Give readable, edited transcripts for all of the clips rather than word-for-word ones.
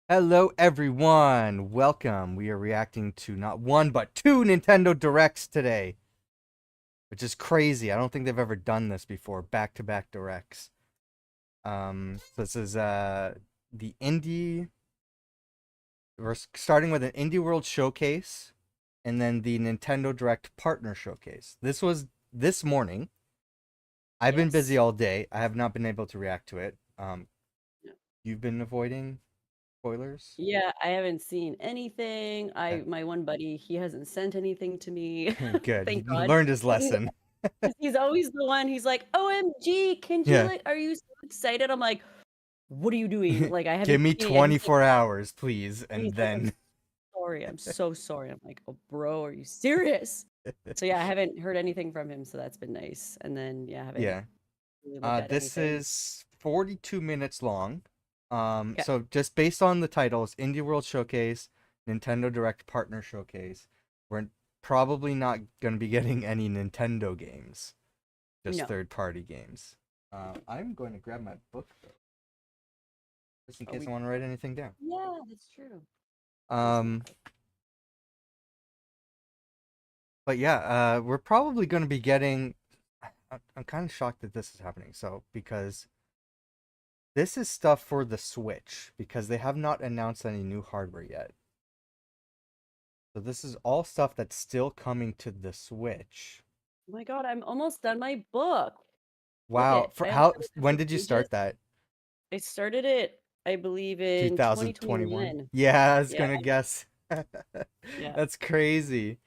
Hello everyone, welcome. We are reacting to not one but two Nintendo Directs today, which is crazy. I don't think they've ever done this before, back-to-back Directs. This is the indie. We're starting with an Indie World Showcase, and then the Nintendo Direct Partner Showcase. This was this morning. I've been busy Yes. all day. I have not been able to react to it. Yeah. You've been avoiding spoilers? Yeah, I haven't seen anything. Okay. My one buddy, he hasn't sent anything to me. Good. He Thank God. learned his 'Cause he's lesson. 'cause he's always the one, he's like, "OMG, Yeah. are you so excited?" I'm like, "What are you doing?" Like, I Give haven't me seen it, and he's like 24 hours, please, and and he's like, "I'm then sorry, I'm so sorry." I'm like, "Oh, bro, are you serious?" So, yeah, I haven't heard anything from him, so that's been nice. And then, yeah, I haven't yeah. really looked at This anything. is 42 minutes long. Okay. So just based on the titles, Indie World Showcase, Nintendo Direct Partner Showcase, we're probably not going to be getting any Nintendo games, just No. third-party games. I'm going to grab my book though, just in Are case we I want to write anything down. Yeah, that's true. Where's my Um, but yeah, we're probably going to be getting. I'm kind of shocked that this is happening. So because this is stuff for the Switch because they have not announced any new hardware yet. So this is all stuff that's still coming to the Switch. Oh my God, I'm almost done my book. Look Wow. it. For I only how have a when couple did you pages. start that? I started it, I believe, in 2021? 2021. Yeah, I was Yeah, gonna guess. yeah. That's crazy.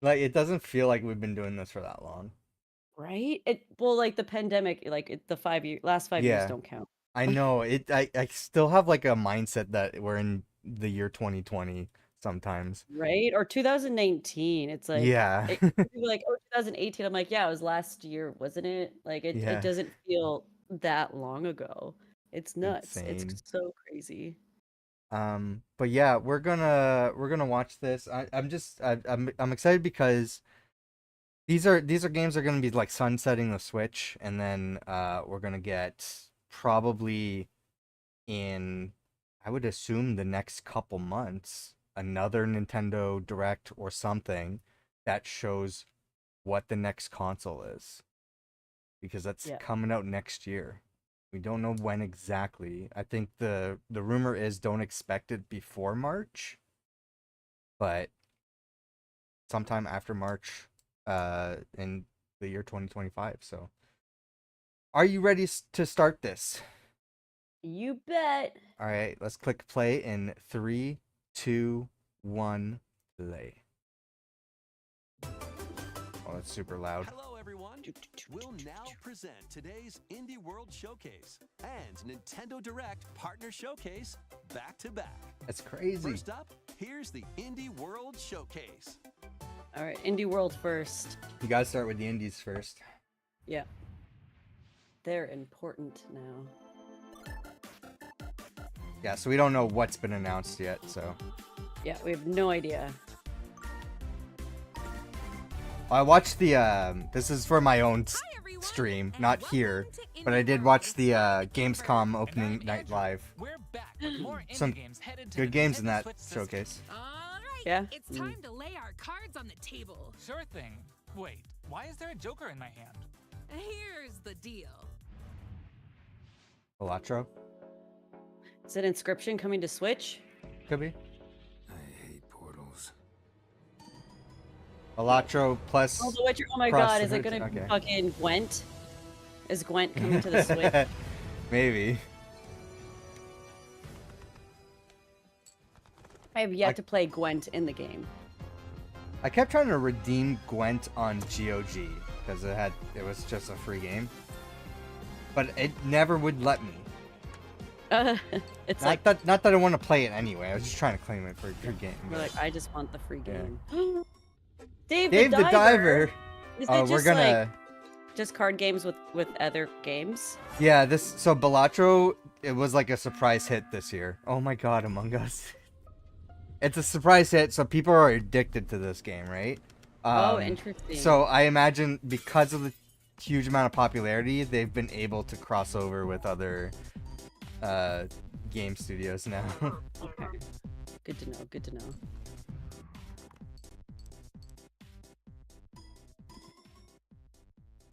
Like it doesn't feel like we've been doing this for that long. Right? Well, like the pandemic, the last 5 years Yeah, don't count. I know. I still have like a mindset that we're in the year 2020 sometimes. Right? Or 2019. It's like Yeah. people are like, oh, 2018. I'm like, yeah, it was last year, wasn't it? Like it Yeah. doesn't feel that long ago. It's nuts. It's Insane. so crazy. But yeah, we're gonna watch this. I'm excited because these are games that are gonna be like sunsetting the Switch, and then we're gonna get probably in, I would assume, the next couple months another Nintendo Direct or something that shows what the next console is, because that's Yeah. coming out next year. We don't know when exactly. I think the rumor is don't expect it before March, but sometime after March in the year 2025. So, are you ready to start this? You bet. All right, let's click play in three, two, one, play. Oh, that's super loud. Hello, everyone. We'll now present today's Indie World Showcase and Nintendo Direct Partner Showcase back to back. That's crazy. First up, here's the Indie World Showcase. All right, Indie World first. You gotta start with the indies first. Yeah. They're important now. Yeah, so we don't know what's been announced yet, so. Yeah, we have no idea. I watched the, this is for my own stream, not here, but I did watch the Gamescom opening night live. We're back with more Some indie games headed to good the games in Nintendo that Switch system. showcase. All right. Yeah? It's time to lay our cards on the table. Sure thing. Wait, why is there a Joker in my hand? Here's the deal. Elatro? Is it Inscription coming to Switch? Could be. I hate portals. Elatro plus. Oh, The Witcher. Oh my Cross God, the is it Bridge, gonna be okay. fucking Gwent? Is Gwent coming to the Switch? Maybe. I have yet to play Gwent in the game. I kept trying to redeem Gwent on GOG because it was just a free game, but it never would let me. It's Not like, that I want to play it anyway. I was just trying to claim it for a game. we're like, I just want the free Yeah. game. Dave Dave the Diver. Is Oh, it we're just gonna. like just card games with other games? Yeah, so Balatro, it was like a surprise hit this year. Oh my God, Among Us. It's a surprise hit, so people are addicted to this game, right? Oh, interesting. So I imagine because of the huge amount of popularity, they've been able to cross over with other game studios now. Okay. Good to know. Good to know.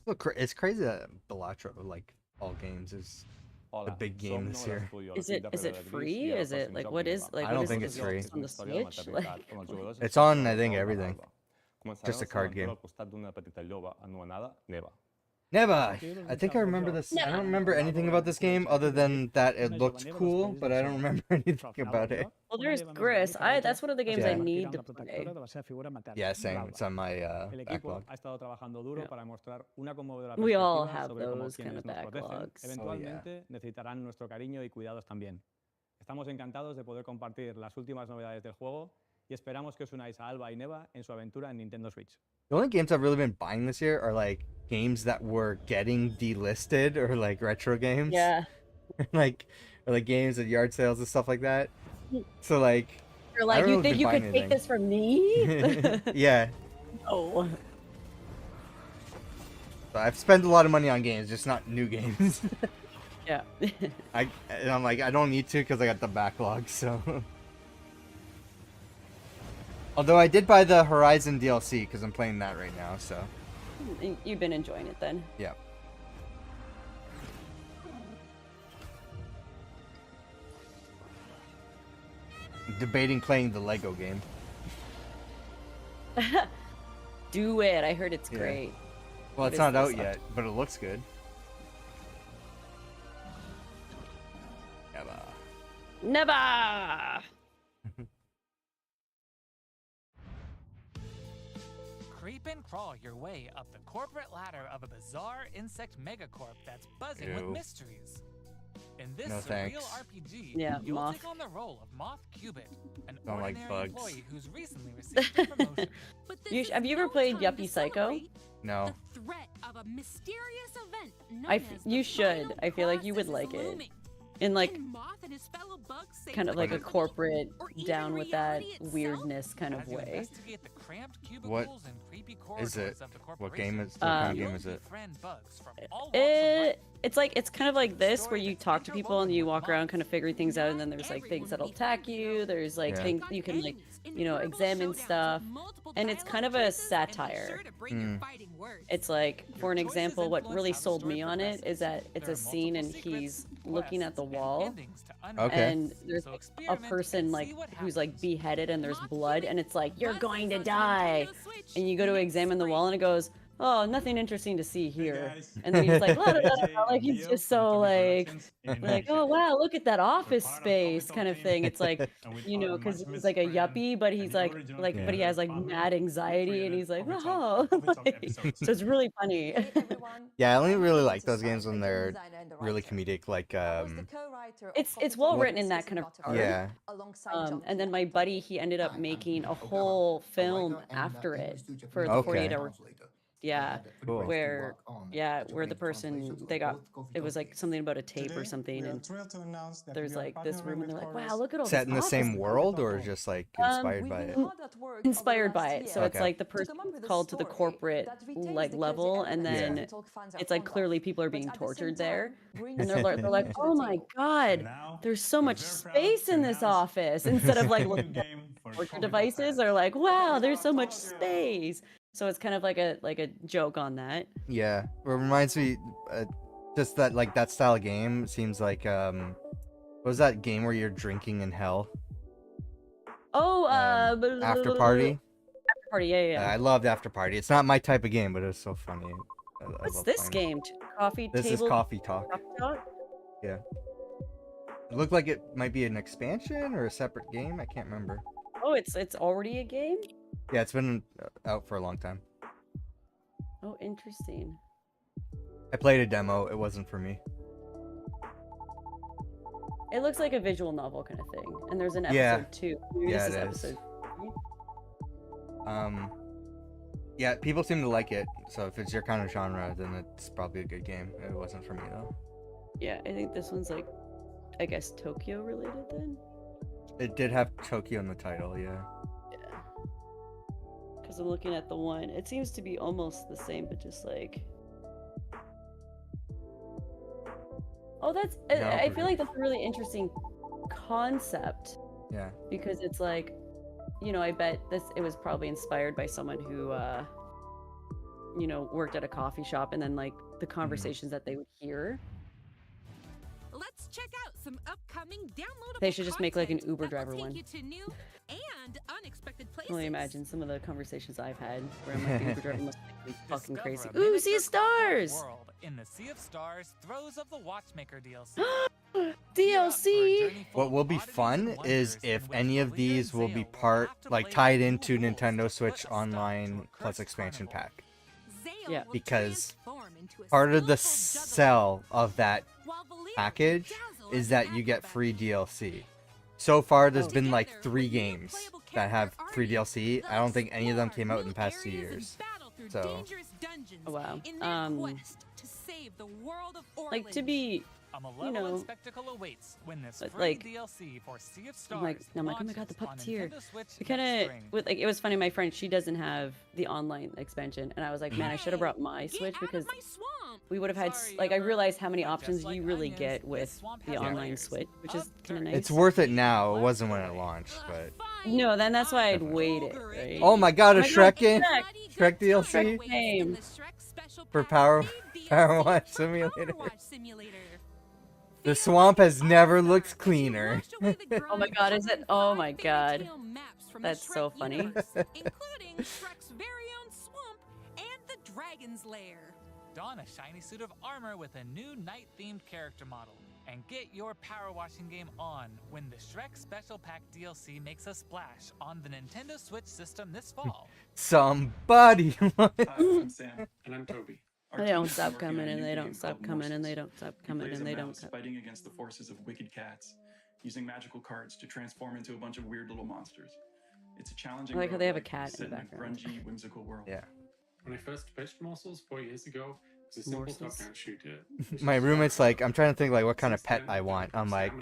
Look, it's crazy that Balatro, like all games, is the big game this year. Is it free? Is it like what is like? I what don't is think it? it's Is it free. just on the Switch? Like, It's on, I think, everything. Just a card game. Neva, I think I remember this. I don't remember anything about this game other than that it looked cool, but I don't remember anything about it. well, there's Gris. That's one of the games I Yeah. need to play. Yeah, same. It's on my backlog. We all have those kind of backlogs. Eventualmente necesitarán nuestro cariño y cuidados también. Estamos encantados de poder compartir las últimas novedades del juego y esperamos que os unáis a Alba y Neva en su aventura en Nintendo Switch. The only games I've really been buying this year are like games that were getting delisted or like retro games. Yeah. like or like games at yard sales and stuff like that. So like You're I like, don't you know if think they you buy could take anything. this from me? yeah. Oh. So I've spent a lot of money on games, just not new games. Yeah. And I'm like, I don't need to because I got the backlog, so. Although I did buy the Horizon DLC because I'm playing that right now, so You've been enjoying it then. yeah. Debating playing the Lego game. Do it. I heard it's Yeah. great. Well, What it's is not this out yet, but it looks good. Never. Creep and crawl your way up the corporate ladder of a bizarre insect megacorp that's buzzing Ew. with mysteries. In this No surreal thanks. RPG, Yeah, you'll Moth. take on the role of Moth Cubit, an Don't like ordinary bugs. employee who's recently received a promotion. But this Have is you ever no played time to Yuppie Psycho? celebrate No. The threat of a mysterious event known I as f- the you should. final I feel like you would crisis like it. looming. In like Can Moth and his fellow bugs save kind of the like a company? corporate Or even down with that reality itself? weirdness kind of As you way. investigate the cramped What cubicles and creepy is corridors it? of the What game is? corporation, What kind of Um, game is you'll it? befriend bugs from all walks of life. It's kind of like this where you talk to people and you walk around kind of figuring things out, and then there's like things that'll attack you. There's like Yeah. things you can like examine stuff, and it's kind of a satire. It's like, for an example, what really sold me on it is that it's a scene and he's looking at the wall, Okay. and there's like a person like who's like beheaded and there's blood, and it's like, you're going to die, and you go to examine the wall and it goes, oh, nothing interesting to see here, and then he's like, la, da, da, da, da, like he's just so like oh wow, look at that office space kind of thing. It's like, you know, because he's like a yuppie, but he's like but he has like mad anxiety, and he's like, oh, like, so it's really funny. Yeah, I only really like those games when they're really comedic, like It's well written in that kind of regard. yeah. And then my buddy, he ended up making a whole film after it for the Okay. 48 hours. Yeah, Cool. where the person it was like something about a tape or something, and there's like this room, and they're like, wow, look at all Set this in the same office world or just like inspired by it? inspired by it. So it's Okay. like the person called to the corporate like level, and then it's like clearly people are being tortured there, and they're like, oh my god, there's so much space in this office. Instead of like looking at torture devices, they're like, wow, there's so much space. So it's kind of like a joke on that. Yeah, it reminds me, just that like that style of game seems like what was that game where you're drinking in hell? Oh, After Party. After Party, yeah. I loved After Party. It's not my type of game, but it was so funny. I What's love this playing it. game? Coffee This table. is Coffee Talk. Coffee Talk? Yeah. It looked like it might be an expansion or a separate game. I can't remember. Oh, it's already a game. Yeah, it's been out for a long time. Oh, interesting. I played a demo. It wasn't for me. It looks like a visual novel kind of thing. And there's an Yeah. episode 2. Maybe Yeah, this it is. episode 3. Yeah, people seem to like it. So if it's your kind of genre, then it's probably a good game. It wasn't for me though. Yeah, I think this one's like, I guess Tokyo related then. It did have Tokyo in the title, yeah. Because I'm looking at the one. It seems to be almost the same, but just like. Oh, that's. I feel like that's a really interesting concept Yeah. because it's like, you know, I bet it was probably inspired by someone who, you know, worked at a coffee shop, and then like the conversations that they would hear. Let's check out some upcoming downloadable They should just make, like, an content Uber that will driver take one. you to new and unexpected places. I can only imagine some of the conversations I've had where I'm like, the Uber driver must be fucking Discover crazy. a Ooh, Sea miniature of Stars! world in the Sea of Stars, Throes of the Watchmaker DLC. DLC. What will be fun is if any of these will be like tied into Nintendo Switch Online plus expansion pack. Yeah. Because part of the sell of that package is that you get free DLC. So far, there's been like 3 games that have free DLC. I don't think any of them came out in the past 2 years. So, Oh, wow. Like, to be, A you malevolent know, spectacle awaits when this but, free like, DLC for Sea of I'm like, Stars oh my god, launches the on puppeteer. Nintendo Switch It next kind of, spring. with like, it was funny. My friend, she doesn't have the online expansion, and I was like, man, I should have brought my Switch because we would have had like, I realized how many options you really get with the online Switch, which is kind of nice. it's worth it now. It wasn't when it launched, but No, then that's why I'd wait it, right? oh my god, a Oh my Shrek God, game, Shrek. Shrek DLC Shrek game. for Power Watch Simulator. The swamp has never looked cleaner. Oh my god, is it? Oh my god. That's so funny. Including Shrek's very own swamp and the Dragon's Lair. Don a shiny suit of armor with a new night-themed character model. And get your power washing game on when the Shrek Special Pack DLC makes a splash on the Nintendo Switch system this fall. Somebody. I'm Sam. And I'm Toby. Our They team don't is stop working on coming, a and new they game don't stop called coming, and they Morses. don't stop He coming, plays and a they don't mouse stop. fighting against the forces of wicked cats, using magical cards to transform into a bunch of weird little monsters. It's a challenging. I like how they have a roguelike cat in set the background. a grungy, whimsical world. Yeah. When I first pitched Morsels 4 years ago, it was a simple Morsels. top-down shooter. My roommate's like, I'm trying to think like what kind of pet I want. I'm like,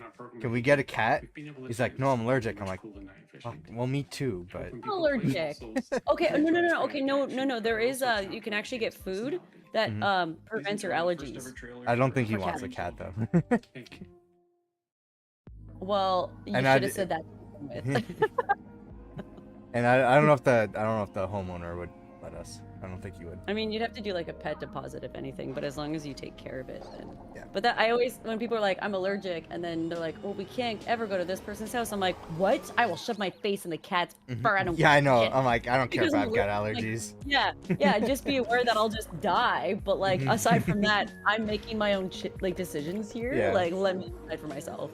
can we get a cat? He's like, no, I'm allergic. I'm like, oh, well, me too, but Allergic. Okay, no. Okay, no. There is you can actually get food that prevents your allergies. I don't think he For wants a cat. cat though. Well, you And should I'd- have said that. to begin with. And I don't know if the homeowner would let us. I don't think he would. I mean, you'd have to do like a pet deposit if anything, but as long as you take care of it, then. Yeah. But that I always, when people are like, I'm allergic, and then they're like, well, we can't ever go to this person's house. I'm like, what? I will shove my face in the cat's fur. I don't. Yeah, I give a know. shit." I'm like, I don't care Because if I'm I've got allergic, like, allergies. Yeah. Just be aware that I'll just die. But like, aside from that, I'm making my own like decisions here. Yeah. Like, let me decide for myself.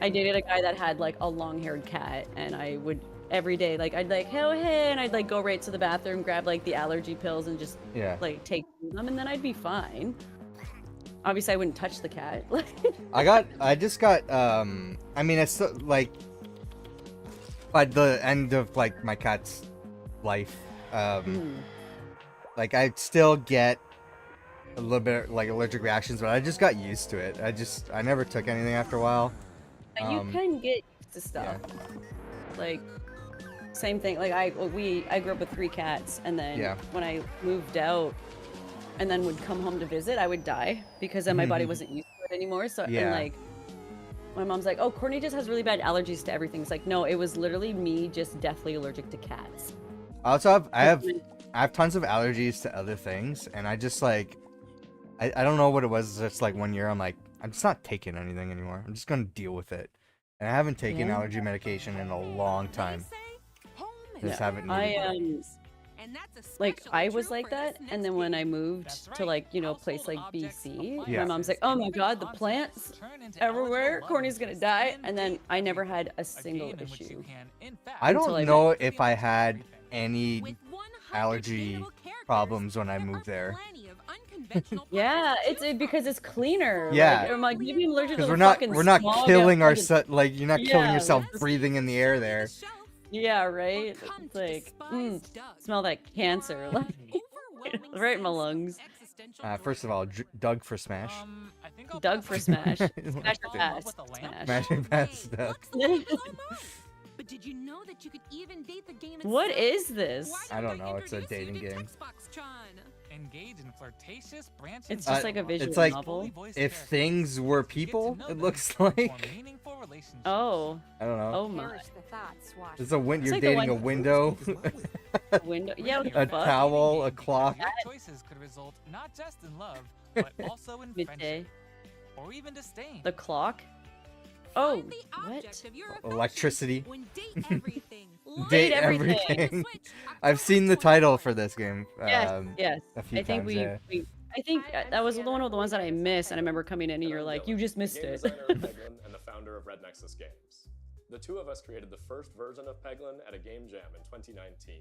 I dated a guy that had like a long-haired cat, and I would every day like I'd like hey, and I'd like go right to the bathroom, grab like the allergy pills, and just Yeah. like take them, and then I'd be fine. Obviously, I wouldn't touch the cat. I just got I mean it's like by the end of like my cat's life, like I still get a little bit like allergic reactions, but I just got used to it. I never took anything after a while. You can get used to stuff. Like same thing. Like I grew up with 3 cats, and then when I moved out and then would come home to visit, I would die because then my body wasn't used to it anymore. So and like my mom's like, oh, Courtney just has really bad allergies to everything. It's like, no, it was literally me just deathly allergic to cats. I also have I have tons of allergies to other things, and I just like I don't know what it was. Just like one year I'm like, I'm just not taking anything anymore. I'm just gonna deal with it. And I haven't taken allergy medication in a long time. Just haven't needed it. Like I was like that, and then when I moved to like a place like BC, my mom's like, oh my god, the plants everywhere, Courtney's gonna die, and then I never had a single issue. I don't know if I had any allergy problems when I moved there. Yeah, it's because it's cleaner. Yeah. Like, I'm like, maybe I'm allergic to Because the we're not fucking we're not smog killing out- ourselves, like you're not killing Yeah. yourself breathing in the air there. Yeah, right. It's like, smell that cancer, like right in my lungs. First of all, Doug for Smash. Doug for Smash. Smash or pass. Smash and pass Doug. But did you know that you could even date the game What itself? is this? Why I don't did know, it's a introduce you dating to game. Textbox, Tron? Engage in flirtatious branching. It's just like a dialogue. visual it's like novel. Fully voiced if characters. things were Get to people, know it them, looks form like. meaningful relationships. Oh, I don't know. oh my. Perish the thoughts, Swash. It's a It's you're like the dating a one- window, Window. Yeah, what Your the a fuck? towel, a Game, clock. Your choices could result not just in love, but also in Midday. friendship, or even disdain. The clock. Oh, Find the what? object of your affection Electricity. when date everything. Date everything. everything. I've seen the title for this game. Yes, yes. A few I think times. we, Yeah. I think that was one of the ones that I missed, and I remember coming in and you're like, you just missed game it. designer of Peglin and the founder of Red Nexus Games. The two of us created the first version of Peglin at a game jam in 2019.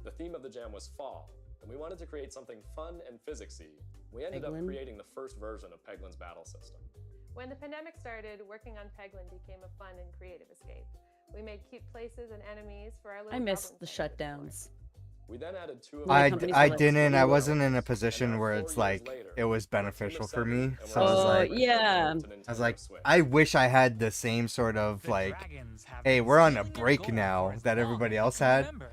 The theme of the jam was fall, and we wanted to create something fun and physicsy. We ended up Peglin? creating the first version of Peglin's battle system. When the pandemic started, working on Peglin became a fun and creative escape. We made cute places and enemies for our little I miss goblin the friends to explore. shutdowns. We then added two of Well, our the I, companies I were like, didn't. I "Screw wasn't in a those." position And where now, it's 4 years like later, it was we're a team of beneficial for 7, me. and So we're I was Oh, like, yeah. to I was Nintendo like, Switch. I wish I had the same sort of The like, dragons have hey, been we're on a stealing your break gold now for as that long everybody as else you can had. remember.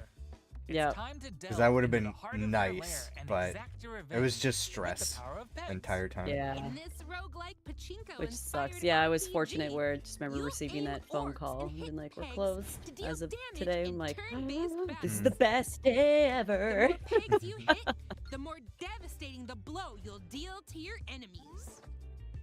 It's Yeah. time to Because that delve would have into been the heart of their nice, lair and but exact your it was revenge just with the stress power of the pegs. entire time. Yeah. In this roguelike pachinko Which inspired sucks. Yeah, I was RPG, fortunate where I just remember you receiving aim that phone orbs call and and hit been like, we're pegs closed to deal as of damage today. I'm in like, turn-based this is battles. the best day The ever. more pegs you hit, the more devastating the blow you'll deal to your enemies.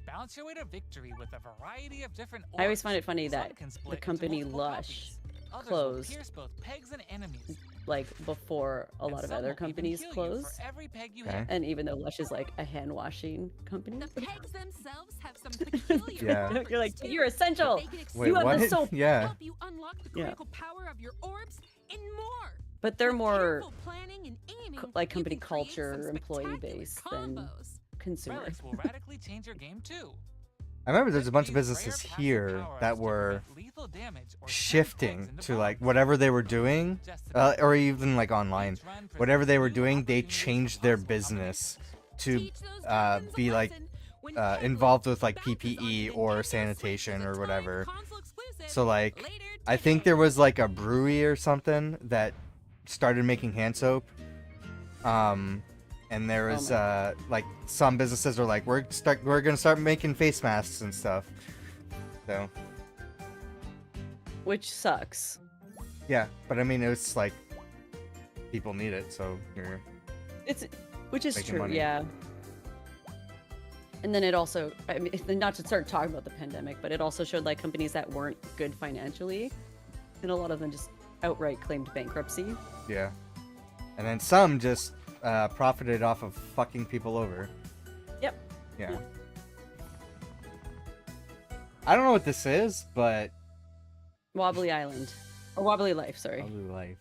Bounce your way to victory with a variety of different I always orbs. find it funny Some that can the split into company multiple Lush copies. Others will closed pierce both pegs and enemies. like before a And lot of some will other even companies heal you closed. for every peg you Okay. hit. And even though Lush is like a hand washing company, The pegs themselves have some peculiar Yeah. properties you're like, too. you're essential. They can Wait, explode You have the what? soap. Yeah. help you unlock the Yeah. critical power of your orbs and more. But they're With more careful planning and aiming, like you company can create some culture, employee spectacular based than combos. consumer. Relics will radically change your game too. I remember there's a bunch of Use businesses rare passive here power-ups that to were prevent lethal damage or turn shifting pegs into to like bombs. whatever they were doing, Just to or even like online. each run Whatever they were presents new doing, they opportunities for changed their possible business combinations. to Teach those dragons a be like lesson when Peglin involved with like bounces on PPE Nintendo or Switch sanitation as a or timed whatever. console exclusive So like, later I think today. there was like a brewery or something that started making hand soap. And there was like some businesses are like, we're gonna start making face masks and stuff. So Which sucks. yeah, but I mean it's like people need it, so you're It's which is Making true, money. yeah. And then it also, I mean, not to start talking about the pandemic, but it also showed like companies that weren't good financially, and a lot of them just outright claimed bankruptcy. yeah. And then some just profited off of fucking people over. Yep. Yeah. I don't know what this is, but Wobbly Island, or Wobbly Life, sorry. Probably life.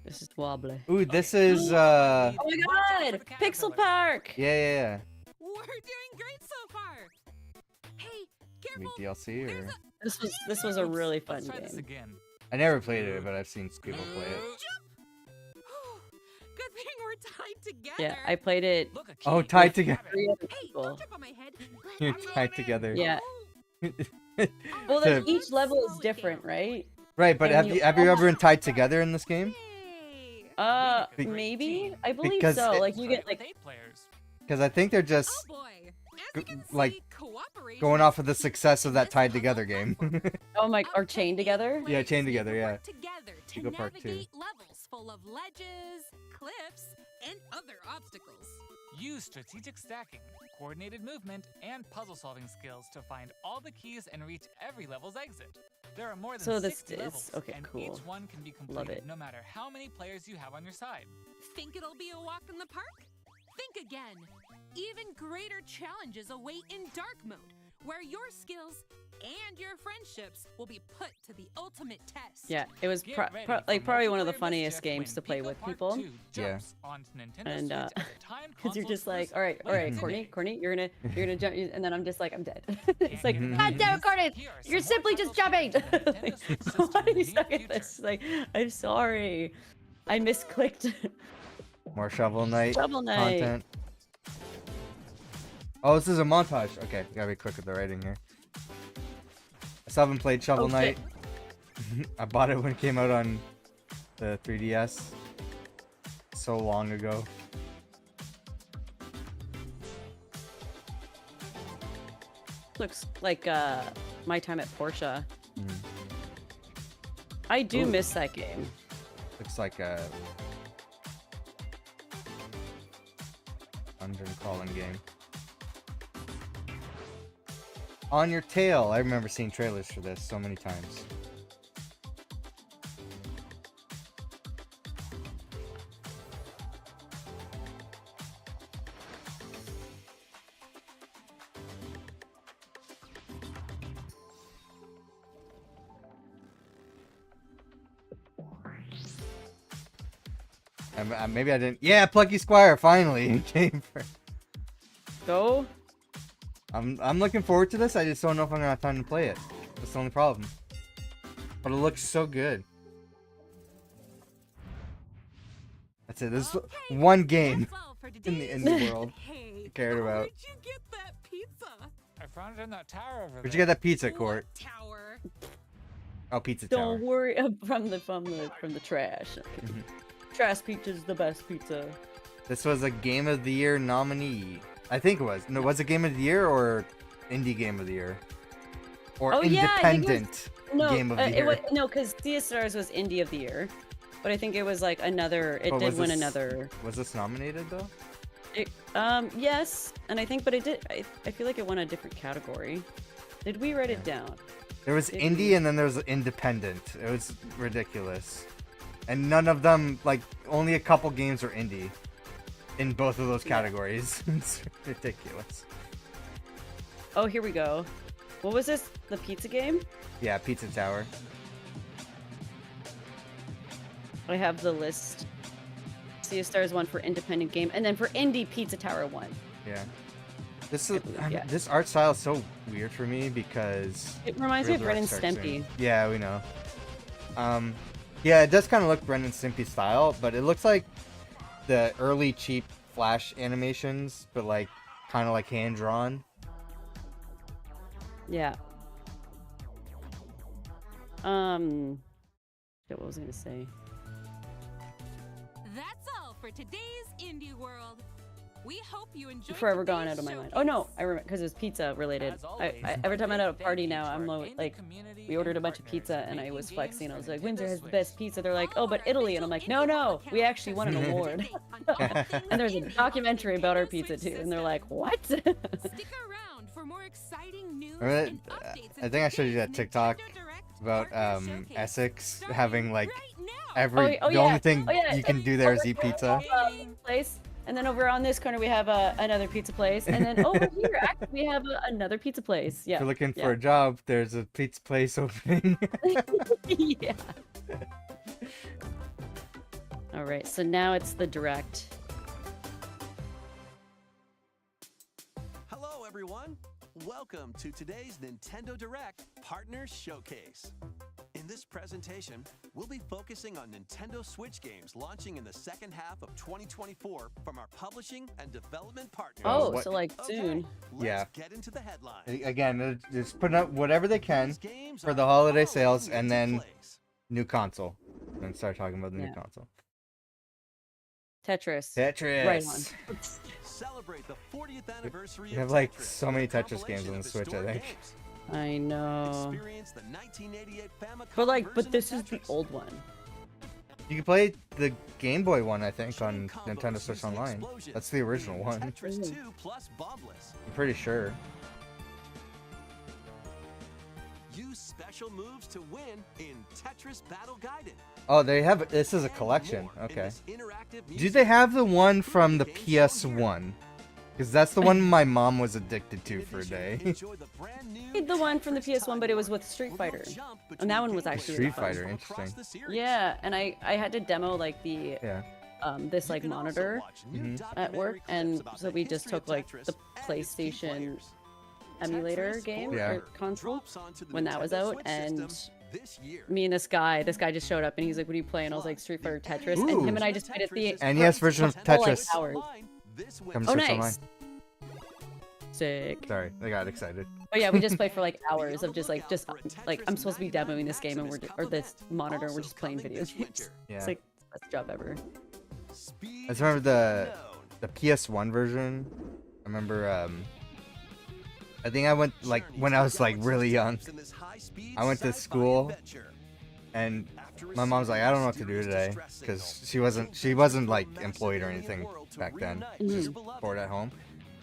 This is Wobbly. Ooh, this is Oh my Watch out god! for the Pixel caterpillar. Park! yeah. We're doing great so far. Hey, Need careful. DLC or This was a really fun Let's try this game. again. I never played it, but I've seen people play it. Good thing we're tied together. Yeah, I played it Look, a Oh, key. tied Grab together. it. 3 other Hey, people. don't trip on my head. You're I'm tied in. together. Yeah. Oh. Well, To- then each level is Slow it different, down. right? Right, but And have you you ever all- been tied together in this game? Hey. Be- Maybe? I believe because so. it- Like, you get, With like, 8 players. Because I think they're Oh just boy. Go- As you can like, see, cooperation going off of the is success of that this tied puzzle together game. platform. oh my, Up or to chained 8 together? Yeah, players chained need to together, yeah. work together to Eagle Park 2. navigate levels full of ledges, cliffs, and other obstacles. Use strategic stacking, coordinated movement, and puzzle-solving skills to find all the keys and reach every level's exit. There are more than So this 60 is- levels, okay, and cool. each one can be Love completed it. no matter how many players you have on your side. Think it'll be a walk in the park? Think again. Even greater challenges await in dark mode, where your skills and your friendships will be put to the ultimate test. Yeah, it was Get ready for like probably one of the multiplayer funniest mischief games when to play Pico with Park people. 2 Yeah. jumps onto Nintendo And, Switch as a timed because you're console just like, exclusive all right, later today. Courtney, you're gonna jump, and then I'm just like, I'm dead. Can't It's like, get enough God of damn it, these? Courtney, Here are you're some simply more just titles jumping. coming to the Nintendo Switch system Why in are the you near stuck at future. this? Like, I'm sorry, I misclicked. More Shovel Knight Shovel Knight. content. Oh, this is a montage. Okay, gotta be quick with the writing here. I still haven't played Shovel Oh, Knight. I bought it when it came out on the 3DS. so long ago. Looks like my time at Porsche. Mm. I do Ooh. miss that game. Looks like a dungeon crawling game. On Your Tail. I remember seeing trailers for this so many times. Maybe I didn't. Yeah, Plucky Squire finally came for. Go. I'm looking forward to this. I just don't know if I'm gonna have time to play it. That's the only problem. But it looks so good. That's it. This is one game in the indie world I cared about. I found it in that tower over Where'd you get that pizza, Court? Tower. Oh, Pizza Tower. Don't worry from the trash. Mhm. Trash pizza's the best pizza. This was a Game of the Year nominee. I think it was. No, was it Game of the Year or Indie Game of the Year? Or Oh, yeah, I think it was- Independent No, Game of the it Year? was, no, because Sea of Stars was Indie of the Year, but I think it was like another. It But did was win this- another. Was this nominated though? Yes, and I think, but it did. I feel like it won a different category. Did we write it down? There was Did Indie we- and then there was Independent. It was ridiculous. And none of them, like, only a couple games were Indie in both of those categories. It's ridiculous. Oh, here we go. What was this? The pizza game? Yeah, Pizza Tower. I have the list. Sea of Stars won for independent game, and then for indie, Pizza Tower won. Yeah. This is yeah. this art style is so weird for me because It reminds me of Riddler Ren and starts Stimpy. soon. Yeah, we know. Yeah, it does kind of look Ren and Stimpy style, but it looks like the early cheap Flash animations, but like kind of like hand drawn. Yeah. Shit, what was I gonna say? That's all for today's Indie World. We hope you enjoyed Forever gone today's out of my mind. showcase. Oh no, I remember because it was pizza related. Every time I'm at a party now, I'm like, we ordered a bunch of pizza and I was flexing. I was like, Windsor has the best pizza. They're like, oh, but Italy, and I'm like, no, we actually won an award. And there's a documentary about our pizza too, and they're like, what? Stick around for more exciting news Remember and that- updates. I think I showed you that TikTok about Essex having like every the only thing you can do there is eat pizza. Place. And then over on this corner we have another pizza place, and then over here actually we have another pizza place. Yeah. If you're looking yeah. for a job, there's a pizza place opening. Yeah. All right, so now it's the direct. Hello, everyone. Welcome to today's Nintendo Direct Partner Showcase. In this presentation, we'll be focusing on Nintendo Switch games launching in the second half of 2024 from our publishing and development partners. Oh, so like Okay, soon. Yeah. Get into the headlines. Again, they're just putting up whatever they can for the holiday sales, and then new console. And start talking about the new Yeah. console. Tetris. Tetris. Right on. Celebrate the 40th anniversary You have of like Tetris so many with a Tetris games compilation on of the Switch, I historic think. games. I know. Experience the 1988 Famicom But like, version but of this is the Tetris. old one. You can play the Game Boy one, I think, on Nintendo Switch Online. That's the original one. Tetris 2 plus Bombless. I'm pretty sure. Use special moves to win in Tetris Battle Gaiden. Oh, they have. This is a collection. More in Okay. this interactive Do music they have the one from the PS1? Because that's the one my mom was addicted to for a day. Enjoy the brand new The one from the PS1, but it was with Street Fighter. And that one was actually really Street fun. Fighter, interesting. Yeah, and I had to demo like the Yeah. this like monitor Mhm. at work, and so we just took like the PlayStation emulator game Yeah. or console when that was out, and me and this guy just showed up and he's like, what are you playing? I was like, Street Fighter Tetris, and him and I just played it the NES version of for, like, Tetris. hours. Comes Oh, Switch Online. nice. Sick. Sorry, I got excited. Oh yeah, we just played for like hours of just like I'm supposed to be demoing this game and or this monitor, and we're just playing video games. Yeah. It's like best job ever. Speed I just remember the unknown. PS1 version. I remember I think I went like when I was like really young. In this high-speed I went to sci-fi school adventure. and After my mom's like, I don't know what to do mysterious today distress because signal, she wasn't to a like massive employed or alien anything world to back then. reunite with Just your beloved. bored at home.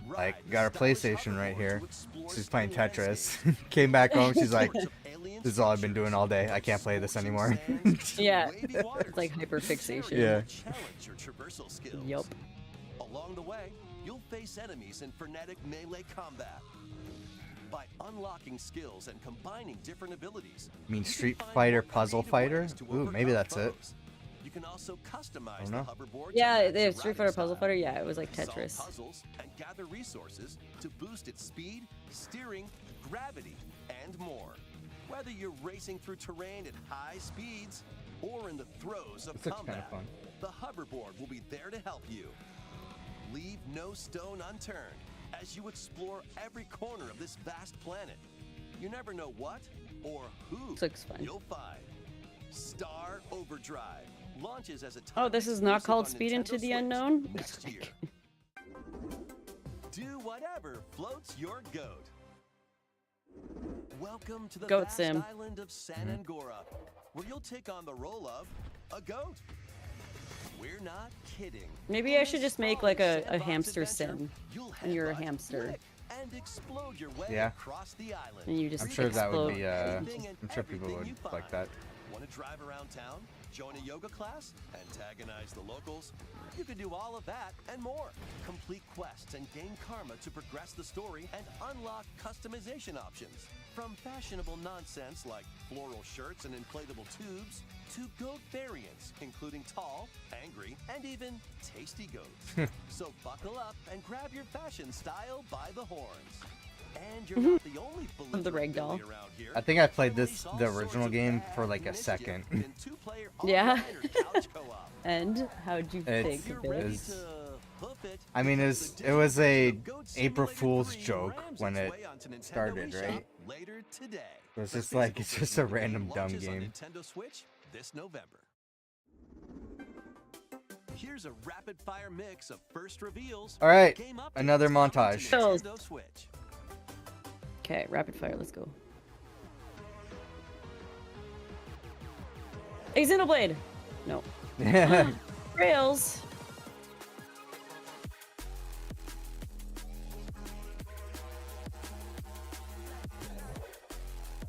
Ride Like the got her stylish PlayStation right hoverboard here. to explore She's playing stunning Tetris. Came back home. She's like, landscapes of alien this is all I've been structures, doing all day. I can't play this anymore. sands to Yeah. wavy waters. It's like hyperfixation. Yeah. Challenge your traversal skills. Yup. Along the way, you'll face enemies in frenetic melee combat. By unlocking skills and combining different abilities, I mean, you can Street find Fighter more Puzzle creative Fighter? ways to Ooh, maybe overcome that's it. foes. You can also customize the know. hoverboard to Yeah, match they your have Street riding Fighter Puzzle style. Fighter. Yeah, it was like Solve Tetris. puzzles and gather resources to boost its speed, steering, gravity, and more. Whether you're racing through terrain at high speeds or in the throes of This looks kinda combat, fun. the hoverboard will be there to help you. Leave no stone unturned as you explore every corner of this vast planet. You never know what or who This looks fun. you'll find. Star Overdrive launches as a Oh, this time is not exclusive called on Speed Into Nintendo the Switch Unknown? next year. Do whatever floats your goat. Welcome to the Goat vast sim. island of San Angora, where you'll take on the role of a goat. We're not kidding. Maybe I should just make like a Sandbox hamster adventure, sim. you'll And you're a headbutt, hamster. lick, and explode your way Yeah. across the island. And you just I'm sure that would explode. be. Anything and I'm sure people everything would you like find. that. Want to drive around town, join a yoga class, antagonize the locals? You can do all of that and more. Complete quests and gain karma to progress the story and unlock customization options. From fashionable nonsense like floral shirts and inflatable tubes, to goat variants, including tall, angry, and even tasty goats. So buckle up and grab your fashion style by the horns. And you're not the only Of the belligerent ragdoll. Billy around here. I think I played Release this all the sorts original of game bad for like a mischief second. in two-player Yeah. online or couch co-op. And how'd you It's- think You're of ready it? is- to hoof it. I mean, because it was a Goat April Simulator Fool's 3 joke rams when its it way onto Nintendo started, eShop right? Later today. It was The just like physical it's just version a of the game random dumb launches on game. Nintendo Switch this November. Here's a rapid-fire mix of first reveals. All right, game updates another coming to montage. Nintendo Switch. Okay, rapid fire, let's go. Hey, Xenoblade! No. Rails!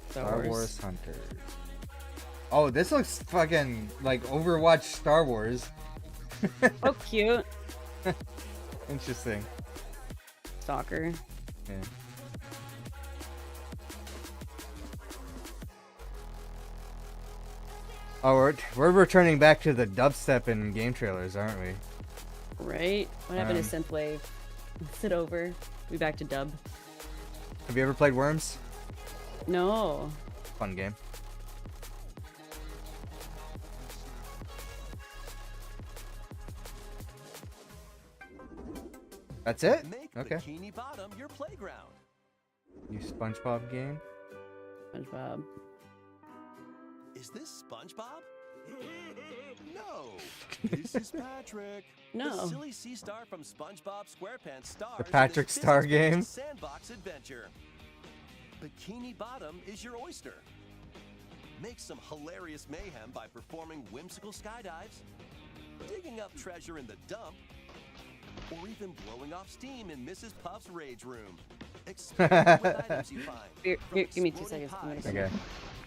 Star Wars Hunters. Oh, this looks fucking like Overwatch Star Wars. Oh, cute. Interesting. Stalker. Yeah. Oh, we're returning back to the dubstep in game trailers, aren't we? Right? What happened to Um, Synthwave? Sit over. We back to dub. Have you ever played Worms? No. Fun game. That's it? Make Okay. Bikini Bottom your playground. New SpongeBob game? SpongeBob. Is this SpongeBob? No. This is Patrick. No. The silly sea star from SpongeBob SquarePants stars. The Patrick in this Star physics-based game? Sandbox adventure. Bikini Bottom is your oyster. Make some hilarious mayhem by performing whimsical skydives, digging up treasure in the dump, or even blowing off steam in Mrs. Puff's rage room. Experiment with items you find. Here, from here, give me 2 exploding seconds. I'm gonna pies see. Okay.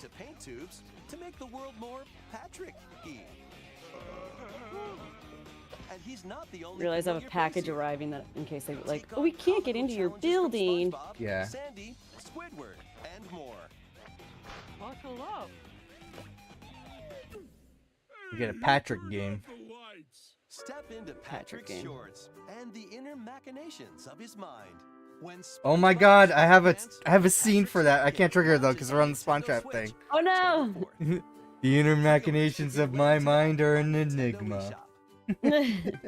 to paint tubes to make the world more Patrick-y. And he's not the only Realize I have a familiar package face here. arriving that in case they like, Take oh, we on can't get into your comical challenges from building. SpongeBob, Yeah. Sandy, Squidward, and more. Buckle up. You get a Patrick game. Step into Patrick Patrick's game. shorts and the inner machinations of his mind. When Oh my SpongeBob god, I have a SquarePants, scene for that. I can't trigger it though because we're on the Nintendo SpongeBob Switch, thing. Oh no! October 4th. The inner machinations of my mind are an Nintendo enigma. eShop.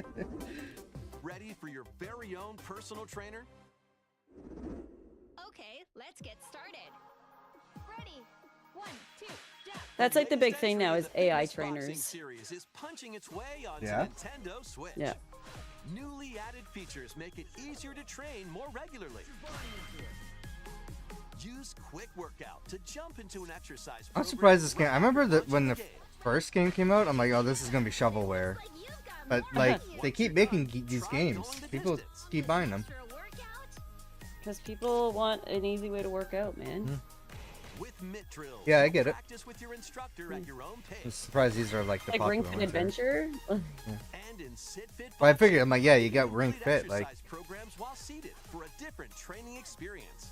Ready for your very own personal trainer? Okay, let's get started. Ready. 1, 2, That's like the big thing now is AI Fitness Boxing trainers. series is punching its way onto Yeah? Nintendo Switch. Yeah. Newly added features make it easier to train more regularly. Use Quick Workout to jump into an exercise I'm program surprised this game. I remember right that from when the game. first game came out, I'm like, oh, this is gonna be shovelware. But like, they keep making these games. People keep buying them. Because people want an easy way to work out, man. With Mitt Drills, Yeah, I you'll get it. practice with your instructor at your own I'm pace. surprised these are like the Like Ring popular Fit ones. here. Adventure. And in Sit Fit Well, I Boxing, figured, I'm like, yeah, you got Ring complete Fit, like, exercise programs while seated for a different training experience.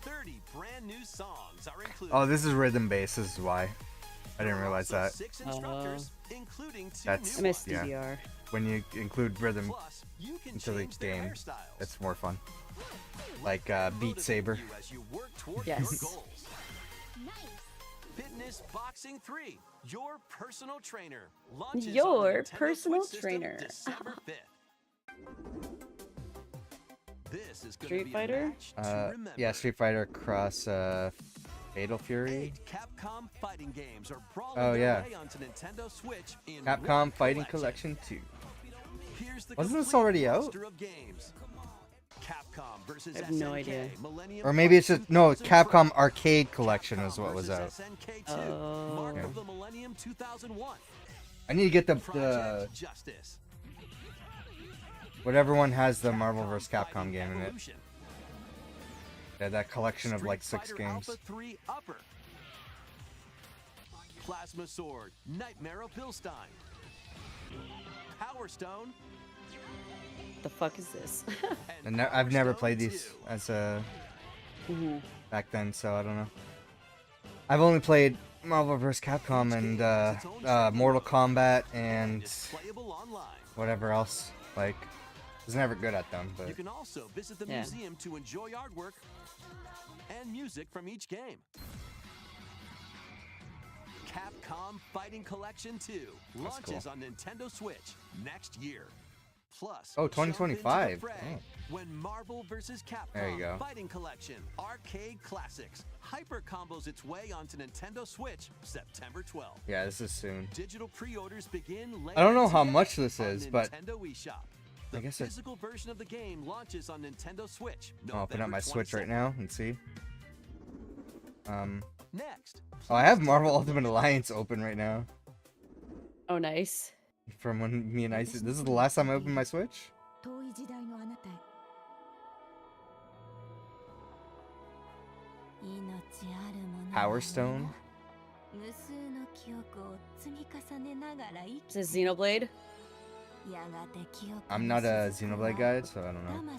30 brand new songs are included. oh, this is rhythm based. This is why. I didn't There are realize also that. 6 instructors, including 2 That's- I new miss ones. yeah. DDR. When you include rhythm Plus, you can into the change their game, hairstyles. it's more fun. Like Motivate Beat Saber. you as you work toward Yes. your goals. Fitness Boxing 3, your personal trainer, launches on the Your Nintendo personal Switch system trainer. December 5th. This is gonna Street be a Fighter? match to remember. Yeah, Street Fighter Cross Fatal Fury. 8 Capcom fighting games are brawling Oh, their yeah. way onto Nintendo Switch in Capcom one Fighting collection. Collection 2. Here's the Wasn't this complete already out? roster of games. Capcom versus I have no SNK, idea. Millennium Or maybe it's Fight just no 2003. Capcom Arcade Collection is what was versus out. SNK 2, Oh. Mark Yeah. of the Millennium 2001. I need to get the Project Justice. whatever one has the Marvel vs. Capcom Fighting game in it. Evolution. Yeah, that collection of Street like 6 Fighter games. Alpha 3 Upper. Plasma Sword, Nightmare of Bilstein. Power Stone. The fuck is this? And Power I've never Stone played these 2. as Mhm. back then, so I don't know. I've only played Marvel vs. Capcom and Mortal Kombat and It's playable online. whatever else. Like, I was never good at them, You but can also visit the Yeah. museum to enjoy artwork and music from each game. Capcom Fighting Collection 2 launches cool. on Nintendo Switch next year. Plus, Oh, jump into the 2025. fray Oh. when Marvel vs. Capcom There you go. Fighting Collection Arcade Classics hyper combos its way onto Nintendo Switch September 12th. yeah, this is soon. Digital pre-orders begin I don't know how today much this on is, but Nintendo eShop. I The guess it- physical version of the game launches on Nintendo Switch. I'll open up my Switch right now and see. Next. Oh, I have Marvel Ultimate Alliance open right now. Oh, nice. From when me and Ice. This is the last time I opened my Switch. Power Stone. Is this Xenoblade? I'm not a Xenoblade guy, so I don't know.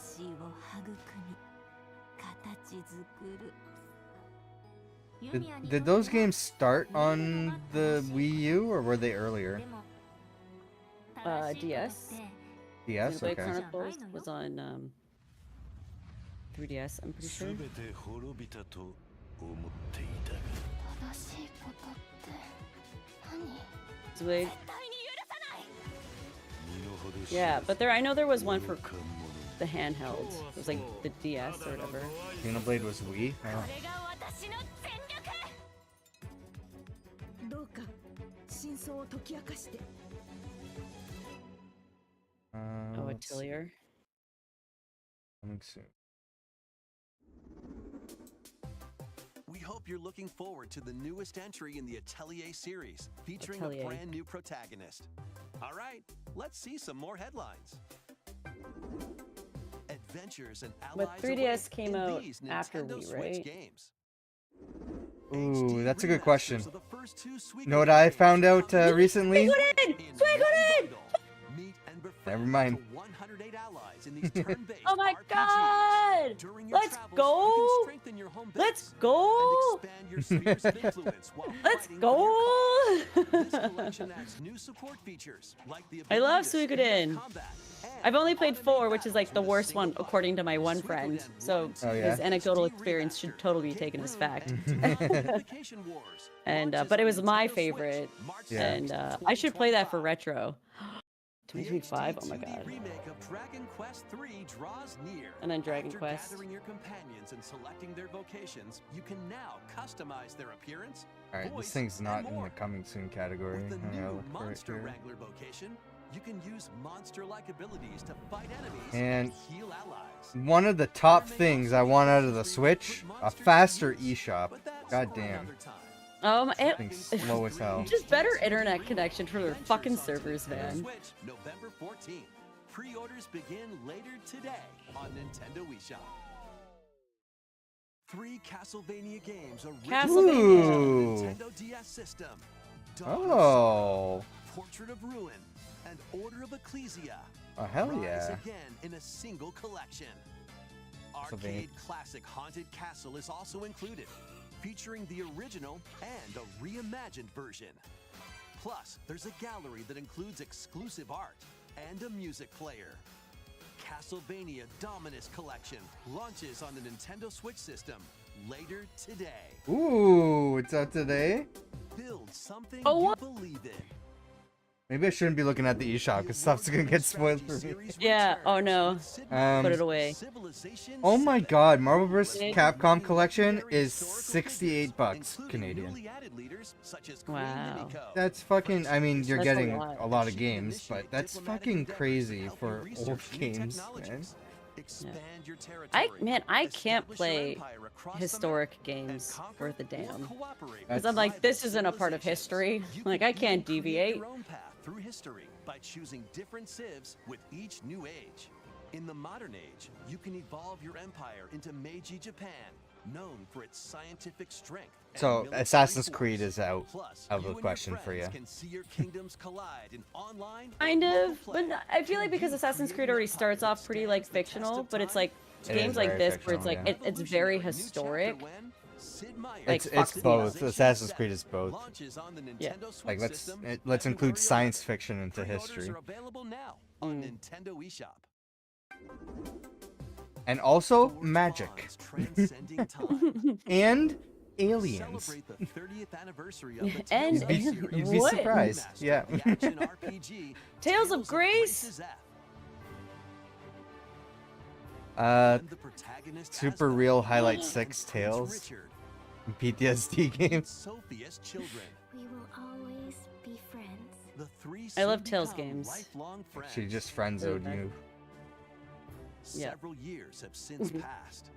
Did those games start on the Wii U or were they earlier? DS. DS, Xenoblade okay. Chronicles was on 3DS, I'm pretty sure. Xenoblade. Yeah, but I know there was one for the handheld. It was like the DS or whatever. Xenoblade was Wii? Oh. Oh, Let's see. Atelier. Coming soon. We hope you're looking forward to the newest entry in the Atelier series, featuring Atelier. a brand new protagonist. All right, let's see some more headlines. Adventures and But allies 3DS await came in out these after Nintendo Wii, Switch right? games. Ooh, that's a good remasters question. of the first 2 Suikoden You know what I games found are out coming recently? in Suikoden! one bundle. Meet and befriend Never mind. up to 108 allies in these turn-based Oh my RPGs. god! During your Let's travels, go! You can strengthen your home Let's base go! and expand your spheres of influence while Let's fighting for go! your cause. This collection adds new support features like the I love ability to speed Suikoden. up combat and I've only played automate 4, which is battles like the with a worst single one, button. according to my one friend. Suikoden So 1 Oh, yeah? his anecdotal HD experience should Remastered. totally be Get taken as room fact. and Unification Wars And launches but it on was my Nintendo Switch favorite, March Yeah. 6th, and I should play that for 2025. retro. 2025. Oh my The HD god. remake of Dragon Quest III draws near. And then Dragon After Quest. gathering your companions and selecting their vocations, you can now customize their appearance. All right, voice, this thing's and not in the more. coming soon category. With the I gotta new look for it Monster here. Wrangler vocation, you can use monster-like abilities to fight enemies And heal allies. one of the top things I want out of the Switch, a faster eShop. God damn. It, Thing's slow as hell. just better internet connection for their fucking servers, man. Switch, November 14th. Pre-orders begin later today on Nintendo eShop. 3 Castlevania games Castlevania. on Ooh. the Nintendo DS system. Dawn of Oh. Portrait of Ruin, and Order of Ecclesia. Oh, hell Rise yeah. again in a single collection. Castlevania. Arcade classic Haunted Castle is also included, featuring the original and a reimagined version. Plus, there's a gallery that includes exclusive art and a music player. Castlevania Dominus Collection launches on the Nintendo Switch system later today. Ooh, it's out today? Build something Oh, you what? believe in. Maybe I shouldn't be looking at the eShop because stuff's gonna get spoiled for me. Yeah, oh no. Put it away. Oh my god, Marvel vs. Capcom collection is 68 bucks Canadian. Wow. That's fucking, I mean, you're That's a getting lot. a lot of games, but that's fucking crazy for old games, man. I can't play historic games worth a damn. Because I'm like, this isn't a part of history. Like, I can't deviate. Your own path through history by choosing different civs with each new age. In the modern age, you can evolve your empire into Meiji Japan, known for its scientific strength. and So, military Assassin's force. Creed is out. Plus, I have you a and your question for friends you. Can see your kingdoms collide in online Kind or of, but multiplayer. I feel like because Assassin's Creed already starts off pretty like fictional, but it's like It games is like very this where it's fictional, like yeah. it's very historic. Like, It's fuck both. yeah. Assassin's Creed is both. Launches on the Yeah. Nintendo Switch Like, let's system let's include February science 11th. fiction into Pre-orders history. are available now on Nintendo eShop. And also, magic. Bonds transcending time. And aliens. Celebrate the 30th anniversary of the And- Tales of You'd series. be, you'd be What? surprised. Remastered, Yeah. the action RPG, Tales of Grace? Grace's F, Uh, and the protagonist Super Aslan, Real Highlight and 6 Prince Tales. Richard, PTSD and games. Sophia's children. We will always be friends. The three I love soon Tales become games. lifelong friends. She just friend zoned you. Yeah. Several years have since passed.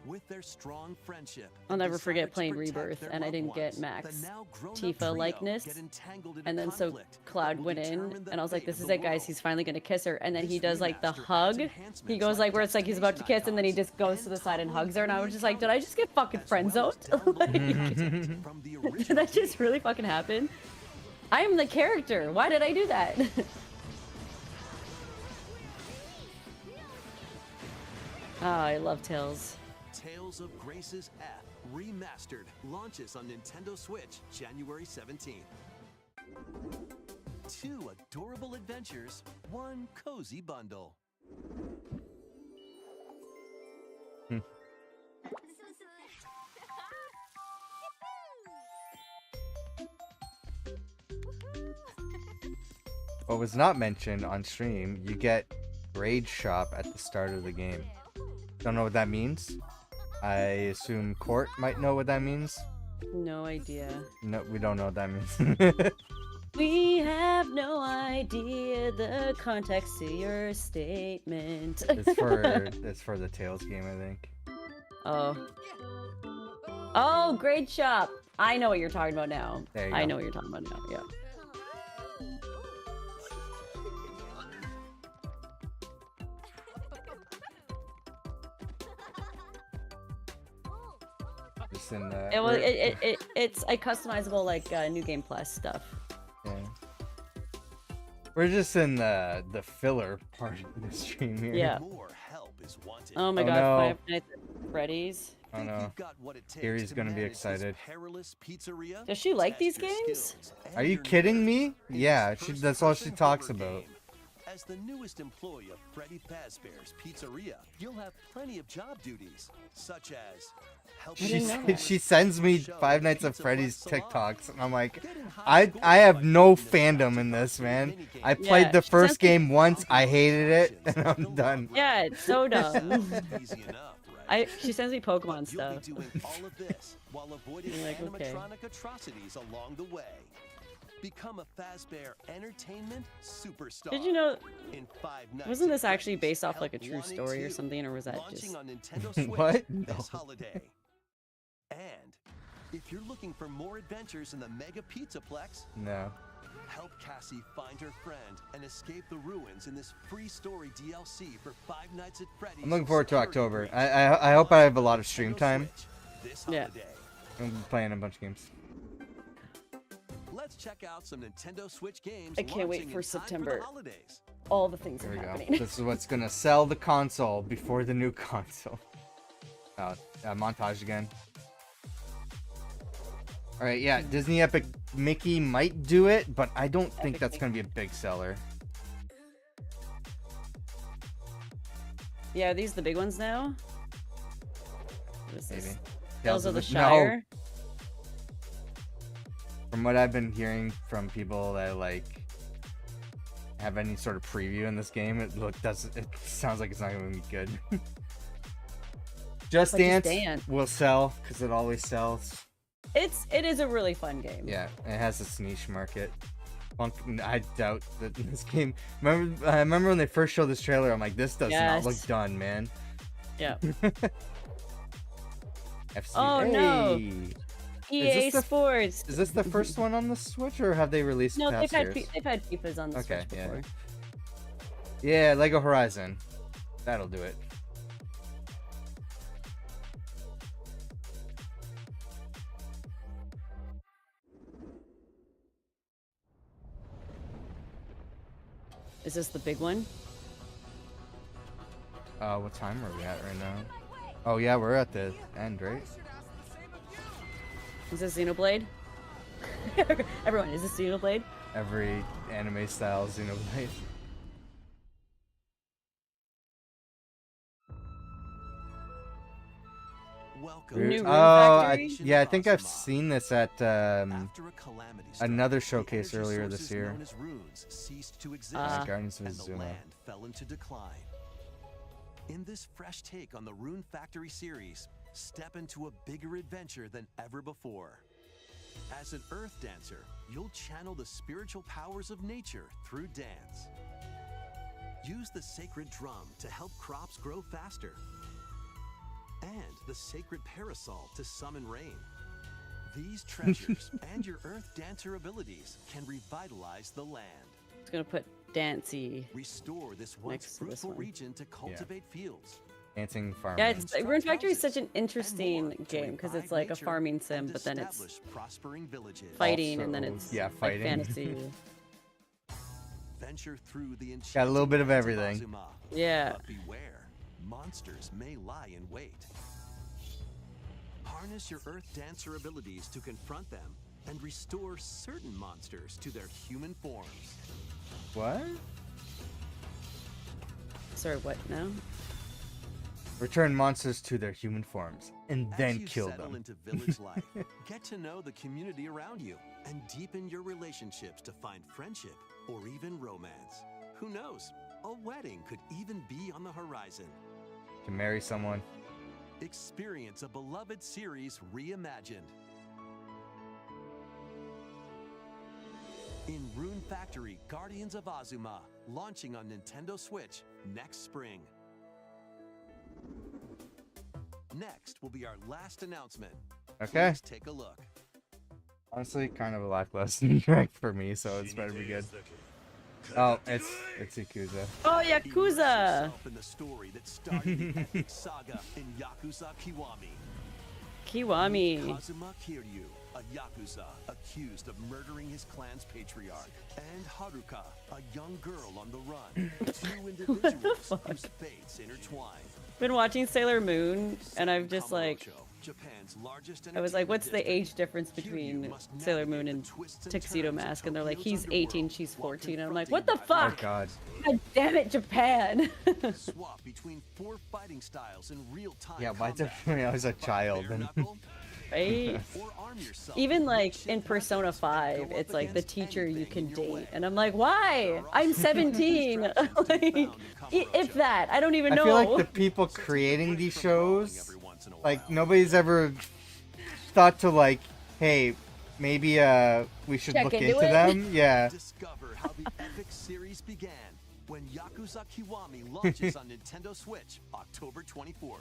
With their strong friendship, I'll and never desire forget to playing protect Rebirth, their and I loved didn't get ones, Max the now grown-up Tifa trio likeness. get entangled in And a then so conflict that Cloud will went in, determine the and I was like, fate this of is the it, guys. world. He's finally gonna kiss her. And then he This does like the remaster adds hug. He enhancements goes like where it's like he's about to kiss, and then he just goes to the side and hugs her. And I was just like, did I just get fucking friend zoned? Like, From the did original that just really fucking happen? I am the character. Why did I do that? Oh, I love Tales. Tales of Grace's F Remastered launches on Nintendo Switch January 17th. 2 adorable adventures, 1 cozy bundle. What was not mentioned on stream, you get Raid Shop at the start of the game. Don't know what that means. I assume Court might know what that means. No idea. No, we don't know what that means. We have no idea the context to your statement. it's for the Tales game, I think. Oh. Oh, Grade Shop. I know what you're talking about now. There you I go. know what you're talking about now. Yeah. Just in the. It was we're- it's a customizable like New Game Plus stuff. yeah. We're just in the filler part of the stream here. Yeah. More help is wanted. Oh my Oh, god, no. Five Nights at Freddy's. Oh Think no. you've got what it takes Kiri's to gonna be manage this excited. perilous pizzeria? Does she like Test these your games? skills and Are you your kidding nerve me? in Yeah, this that's all she first-person talks horror about. game. As As the newest employee of Freddy Fazbear's Pizzeria, you'll have plenty of job duties, such as She sends me Five Nights at Freddy's TikToks, and I'm like, I have no fandom in this, man. I played the first game once, I hated it, and I'm done. Yeah, it's so dumb. She sends me Pokemon stuff. doing all of this while avoiding Like, okay. animatronic atrocities along the way. Become a Fazbear Entertainment superstar. Did you know? In 5 Nights Wasn't at this actually Freddy's based off like a Help true Wanted story or 2, something, or was that launching just? on Nintendo Switch What? this holiday. And if you're looking for more adventures in the Mega Pizzaplex, No. help Cassie find her friend and escape the ruins in this free story DLC for 5 Nights at Freddy's. I'm looking forward to Security October. Breach I hope I have a lot of stream Nintendo time. Switch this Yeah. holiday. I'm playing a bunch of games. Let's check out some Nintendo Switch games. I can't wait launching for in time September. the holidays. All the things Here are we go. happening. This is what's gonna sell the console before the new console. Oh, montage again. All right, yeah, Disney Epic Mickey might do it, but I don't think Epic that's Mickey. gonna be a big seller. Yeah, are these the big ones now? What is Maybe. this? Tales of the No. Shire. From what I've been hearing from people that like have any sort of preview in this game, it sounds like it's not gonna be good. Just But Just Dance Dance. will sell because it always sells. It is a really fun game. Yeah, it has this niche market. I doubt that this game. I remember when they first showed this trailer. I'm like, this does not look Yes. done, man. Yeah. FC. Oh, no. Hey! EA this the- Sports. Is this the first one on the Switch, or have they released No, past they've had years? they've had FIFAs on the Okay, Switch yeah. before. Yeah, Lego Horizon. That'll do it. Is this the big one? What time are we at right now? Oh yeah, we're at the end, right? Is this Xenoblade? Everyone, is this Xenoblade? Every anime style Xenoblade. Welcome. New Rune Oh, Factory? yeah, I think I've seen this at After a calamity struck, another the showcase energy earlier this sources year. known as runes ceased to exist, Guardians of and the Azuma. land fell into decline. In this fresh take on the Rune Factory series, step into a bigger adventure than ever before. As an earth dancer, you'll channel the spiritual powers of nature through dance. Use the sacred drum to help crops grow faster, and the sacred parasol to summon rain. These treasures and your earth dancer abilities can revitalize the land. It's gonna put Dancy. Restore this once Next to this fruitful one. region to cultivate fields. Dancing farm. Yeah, it's Rune Factory is such an more interesting to game because it's revive like a nature farming sim, and but then it's establish prospering villages. fighting, and then Also, it's yeah, like fighting. fantasy. Venture through the Got a little bit of enchanted everything. Azuma. Yeah. But beware, monsters may lie in wait. Harness your Earth Dancer abilities to confront them and restore certain monsters to their human forms. What? Sorry, what now? Return monsters to their human forms and As then you kill settle them. into village life, get to know the community around you and deepen your relationships to find friendship or even romance. Who knows? A wedding could even be on the horizon. To marry someone. Experience a beloved series reimagined. In Rune Factory, Guardians of Azuma, launching on Nintendo Switch next spring. Next will be our last announcement. Okay. Please take a look. Honestly, kind of a lackluster track for me, so it's better be good. Oh, it's Yakuza. Oh, Yakuza! Yourself in the story that started the epic saga in Yakuza Kiwami. Kiwami. Kazuma Kiryu, a Yakuza accused of murdering his clan's patriarch, and Haruka, a young girl on the run. Two individuals whose fates intertwine. Been watching Sailor Moon, and I've just like Japan's largest I was like, entertainment what's the district, age difference Kiryu between must Sailor navigate Moon the and twists and Tuxedo turns of Mask? And they're like, Tokyo's he's 18, underworld she's while 14. And I'm like, confronting what the Oh fuck? God. God damn it, Japan. Swap between 4 fighting styles in real time. Yeah, why combat. when I was a Fight child bare and knuckle, Right? or arm yourself Even with like makeshift in Persona weapons and 5, go it's up like the against teacher you anything can in your date. way. And I'm like, why? I'm 17. distractions to be Like, found in if Kamurocho. that, I don't even I know. feel like the people creating these shows, like nobody's ever thought to like, hey, maybe we should Check look into into it. them. Yeah. Discover how the epic series began when Yakuza Kiwami launches on Nintendo Switch October 24th.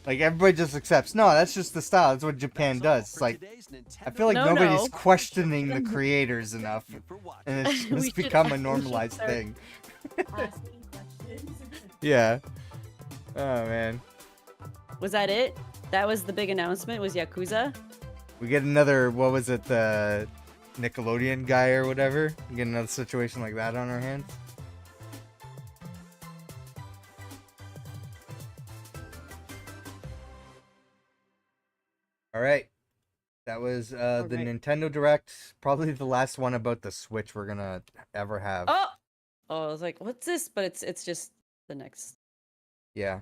Like everybody just accepts. No, that's just the style. That's what Japan does. It's like I feel like No, nobody's no. questioning the creators enough, and it's We just should- become a we should normalized start thing. Asking questions. Yeah. Oh man. Was that it? That was the big announcement, was Yakuza? We get another, what was it, the Nickelodeon guy or whatever? We get another situation like that on our hands. All right. That was the right. Nintendo Direct. Probably the last one about the Switch we're gonna ever have. Oh! Oh, I was like, what's this? But it's just the next Yeah.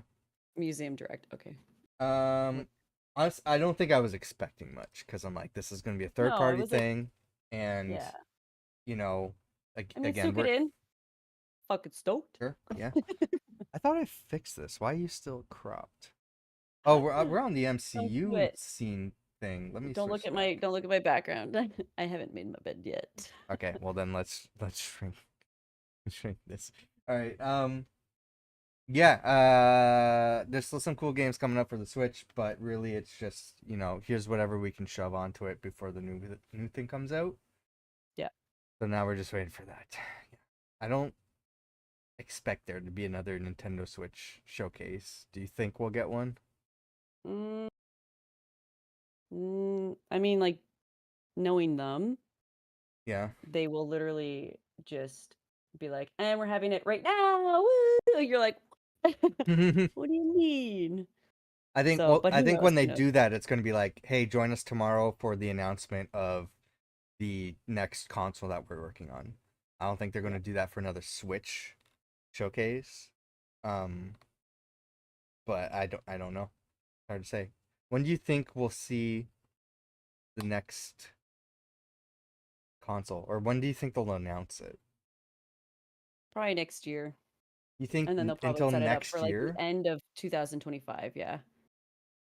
Museum Direct. Okay. Honest, I don't think I was expecting much because I'm like, this is gonna be a third No, it party was a- thing, and Yeah. you know, I mean, again, soak it we're in. Fucking stoked. sure, yeah. I thought I fixed this. Why are you still cropped? Oh, we're on the do MCU it. scene thing. Let me Don't look switch at that. my background. I haven't made my bed yet. Okay, well then let's shrink this. All right. Yeah. There's still some cool games coming up for the Switch, but really it's just, you know, here's whatever we can shove onto it before the new thing comes out. Yeah. So now we're just waiting for that. I don't expect there to be another Nintendo Switch showcase. Do you think we'll get one? I mean, like, knowing them, Yeah. they will literally just be like, and we're having it right now. Woo! You're like, what do you mean? I think So, well, but I who think knows, when who they knows? do that, it's going to be like, hey, join us tomorrow for the announcement of the next console that we're working on. I don't think they're going to do that for another Switch showcase. But I don't know. Hard to say. When do you think we'll see the next console, or when do you think they'll announce it? Probably next year. You think And then they'll probably until set it up next for like year? the end of 2025, yeah.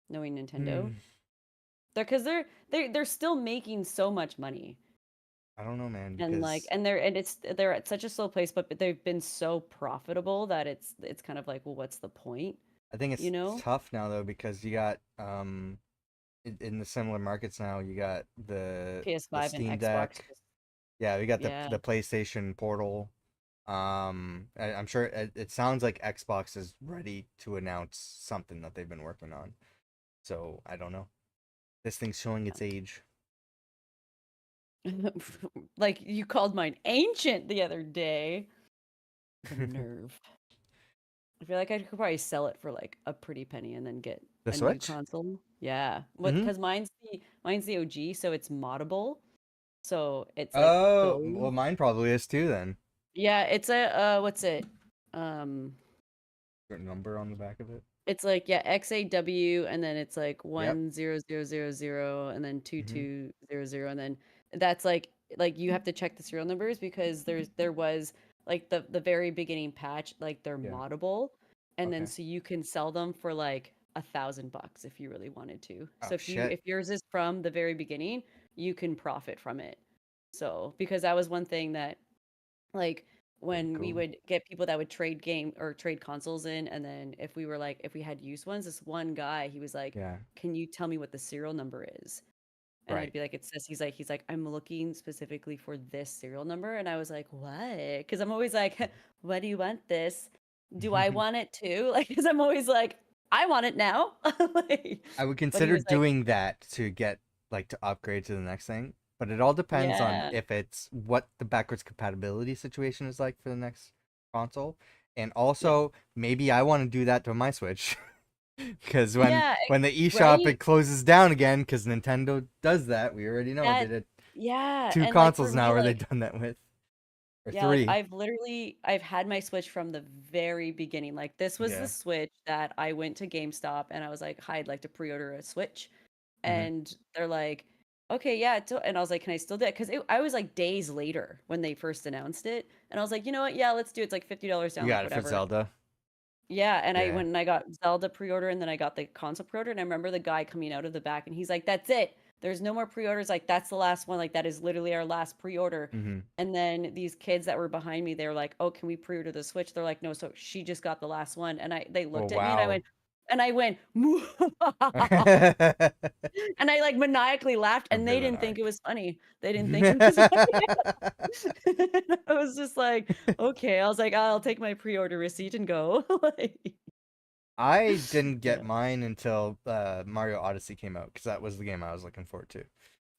Knowing Nintendo. Hmm. Because they're still making so much money. I don't know, man. And like they're at such a slow place, but they've been so profitable that it's kind of like, well, what's the point? I think it's You know? tough now though because you got in the similar markets now you got the PS5 and Steam Xbox. Deck. Yeah, we got Yeah. the PlayStation Portal. I'm sure it sounds like Xbox is ready to announce something that they've been working on. So I don't know. This thing's showing its age. Like you called mine ancient the other day. The nerve. I feel like I could probably sell it for like a pretty penny and then get The a Switch? new console. Yeah, Mhm. because mine's the OG, so it's moddable. So it's like Oh, those- well, mine probably is too then. yeah, it's a what's it? Certain number on the back of it. It's like yeah, XAW, and then it's like 10000 and then 2200, and then that's like you have to check the serial numbers because there was like the very beginning patch, like they're Yeah. moddable, and then Okay. so you can sell them for like $1,000 if you really wanted to. Oh, So shit. if yours is from the very beginning, you can profit from it. So because that was one thing that like when we Cool. would get people that would trade game or trade consoles in, and then if we were like if we had used ones, this one guy, he was like, Yeah. can you tell me what the serial number is? And Right. I'd be like, it says, he's like, I'm looking specifically for this serial number. And I was like, what? Because I'm always like, why do you want this? Do I want it too? Like, because I'm always like, I want it now. Like, I would but he consider was like, doing that to get like to upgrade to the next thing, but it all depends yeah, on if it's what the backwards compatibility situation is like for the next console, and also maybe I want to do that to my Switch. Because when Yeah, when the eShop right? it closes down again, because Nintendo does that. We already know they That did yeah, 2 and like for consoles now me, where they've like done that with, or yeah, like 3. I've had my Switch from the very beginning. Like this was the Yeah. Switch that I went to GameStop and I was like, "Hi, I'd like to pre-order a Switch." Mhm. And they're like, "Okay, yeah." And I was like, "Can I still do it?" Because I was like days later when they first announced it, and I was like, "You know what? Yeah, let's do it. It's like $50 You down, like got it for whatever." Zelda. Yeah, and I Yeah. went and I got Zelda pre-order and then I got the console pre-order and I remember the guy coming out of the back and he's like, "That's it. There's no more pre-orders. Like that's the last one. Like that is literally our last pre-order." Mhm. And then these kids that were behind me, they were like, "Oh, can we pre-order the Switch?" They're like, "No, so she just got the last one." And they Oh looked at me wow. and I went, and I like maniacally laughed A and they villain didn't think it arc. was funny. They didn't think it was funny. I was just like, "Okay." I was like, "I'll take my pre-order receipt and go." Like I didn't get yeah. mine until Mario Odyssey came out, because that was the game I was looking forward to.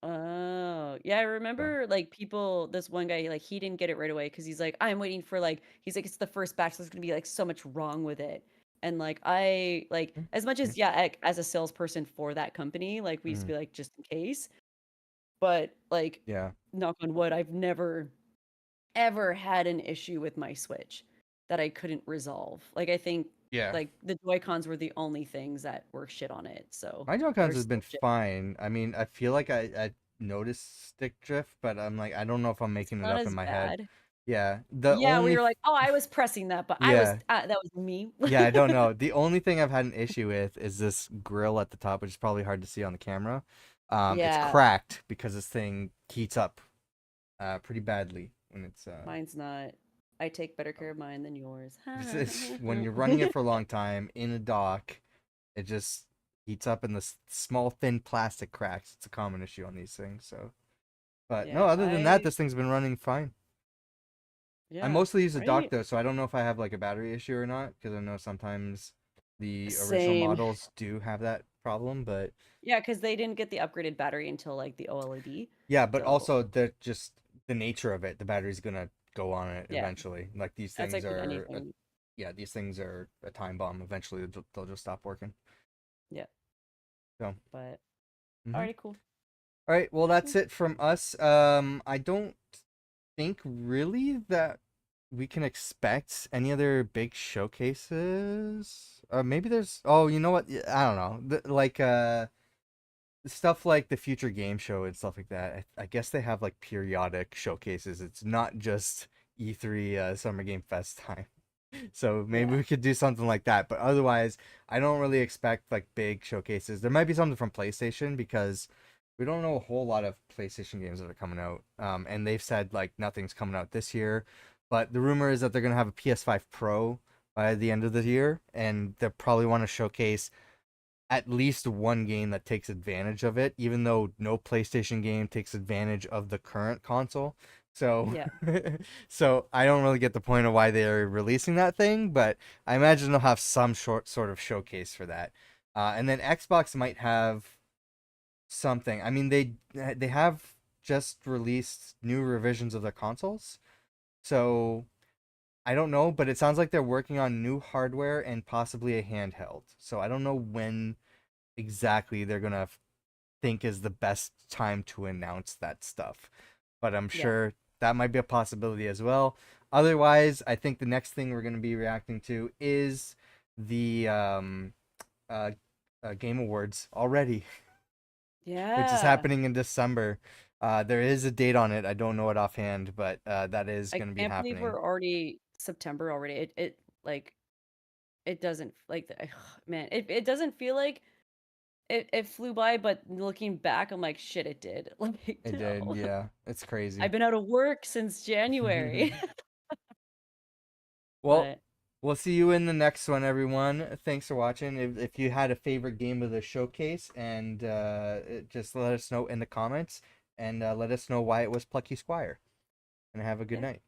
Oh, yeah, I So remember like people, this one guy, like he didn't get it right away because he's like, I'm waiting for like, he's like, it's the first batch, so there's gonna be like so much wrong with it. And like I like as much Mhm. as yeah, as a salesperson for that company, like we used to Mhm. be like just in case. But like Yeah. knock on wood, I've never ever had an issue with my Switch that I couldn't resolve. Like I think Yeah. like the Joy-Cons were the only things that were shit on it. So My they're Joy-Cons has been still shit. fine. I mean, I feel like I noticed stick drift, but I'm like, I don't know if I'm It's making it not up in as my head. bad. Yeah. The Yeah, we only were like, "Oh, I was pressing that, but I was yeah. that was me." Yeah, I don't know. The only thing I've had an issue with is this grill at the top, which is probably hard to see on the camera. It's Yeah, cracked because this thing heats up pretty badly when it's mine's not. I take better care of mine than yours. when you're running it for a long time in a dock, it just heats up in this small thin plastic cracks. It's a common issue on these things. So, but no, Yeah, other than that, this thing's been running fine. I yeah, mostly use a dock right? though, so I don't know if I have like a battery issue or not, because I know sometimes the original Same. models do have that problem, but Yeah, because they didn't get the upgraded battery until like the OLED. yeah, but So also the nature of it, the battery's gonna go on it yeah, eventually. Like these that's things like with are anything. yeah, these things are a time bomb. Eventually they'll just stop working. Yeah, So, but mhm. alrighty, cool. All right, well Cool. that's it from us. I don't think really that we can expect any other big showcases. Maybe there's. Oh, you know what? Yeah, I don't know. Like stuff like the Future Game Show and stuff like that. I guess they have like periodic showcases. It's not just E3 Summer Game Fest time. So maybe Yeah, we could do something like that. But otherwise, I don't really expect like big showcases. There might be something from PlayStation because we don't know a whole lot of PlayStation games that are coming out. And they've said like nothing's coming out this year. But the rumor is that they're gonna have a PS5 Pro by the end of the year, and they'll probably want to showcase at least one game that takes advantage of it, even though no PlayStation game takes advantage of the current console. So, yeah, so I don't really get the point of why they're releasing that thing, but I imagine they'll have some sort of showcase for that. And then Xbox might have something. I mean, they have just released new revisions of their consoles, so I don't know, but it sounds like they're working on new hardware and possibly a handheld. So I don't know when exactly they're gonna think is the best time to announce that stuff. But I'm yeah. sure that might be a possibility as well. Otherwise, I think the next thing we're gonna be reacting to is the uh, Game Awards already, which is Yeah. happening in December. There is a date on it. I don't know it offhand, but that is I gonna be can't believe happening. we're already September already. It like it doesn't like man, it doesn't feel like it flew by, but looking back, I'm like, shit, it did. Like, It did, no. yeah. It's I've crazy. been out of work since January. Well, But we'll see you in the next one, everyone. Thanks for watching. If you had a favorite game of the showcase, and just let us know in the comments, and let us know why it was Plucky Squire. And have a good yeah. night.